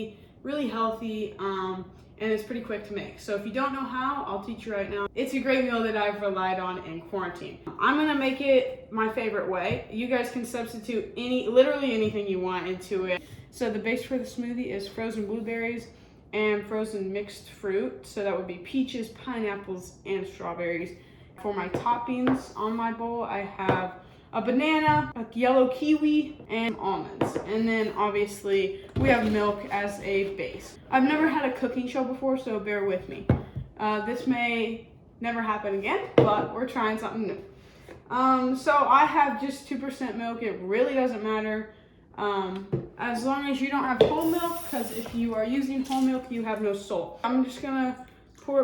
easy, really healthy, and it's pretty quick to make. So if you don't know how, I'll teach you right now. It's a great meal that I've relied on in quarantine. I'm gonna make it my favorite way. You guys can substitute literally anything you want into it. So the base for the smoothie is frozen blueberries and frozen mixed fruit. So that would be peaches, pineapples, and strawberries. For my toppings on my bowl, I have a banana, a yellow kiwi, and almonds. And then obviously we have milk as a base. I've never had a cooking show before, so bear with me. This may never happen again, but we're trying something new. So I have just 2% milk. It really doesn't matter. As long as you don't have whole milk, because if you are using whole milk, you have no salt. I'm just gonna pour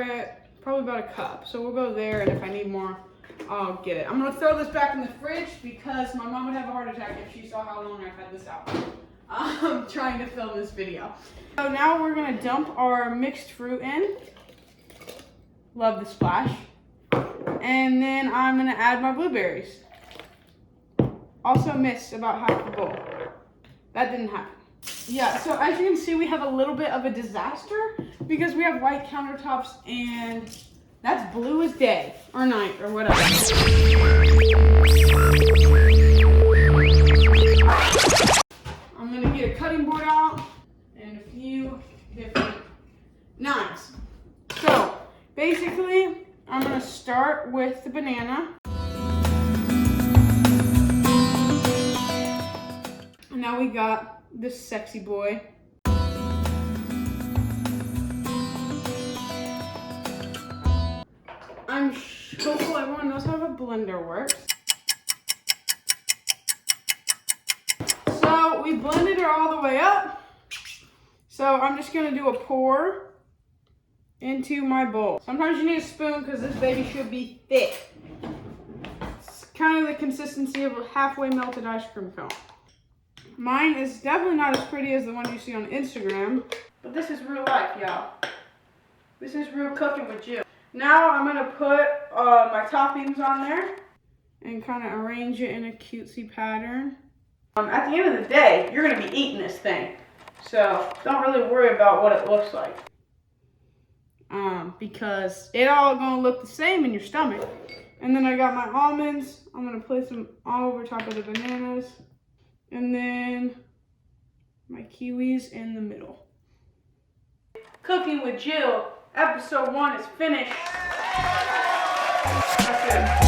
it, probably about a cup. So we'll go there, and if I need more, I'll get it. I'm gonna throw this back in the fridge because my mom would have a heart attack if she saw how long I've had this out. I'm trying to film this video. So now we're gonna dump our mixed fruit in. Love the splash. And then I'm gonna add my blueberries. Also missed about half the bowl. That didn't happen. Yeah, so as you can see, we have a little bit of a disaster because we have white countertops and that's blue as day or night or whatever. I'm gonna get a cutting board out and a few different knives. So basically, I'm gonna start with the banana. And now we got this sexy boy. I'm hopeful everyone knows how a blender works. So we blended her all the way up. So I'm just gonna do a pour into my bowl. Sometimes you need a spoon because this baby should be thick. It's kind of the consistency of a halfway melted ice cream cone. Mine is definitely not as pretty as the one you see on Instagram, but this is real life, y'all. This is real cooking with Jill. Now I'm gonna put my toppings on there and kind of arrange it in a cutesy pattern. At the end of the day, you're gonna be eating this thing, so don't really worry about what it looks like. Because it all gonna look the same in your stomach. And then I got my almonds. I'm gonna place them all over top of the bananas. And then my kiwis in the middle. Cooking with Jill, episode 1 is finished. That's it.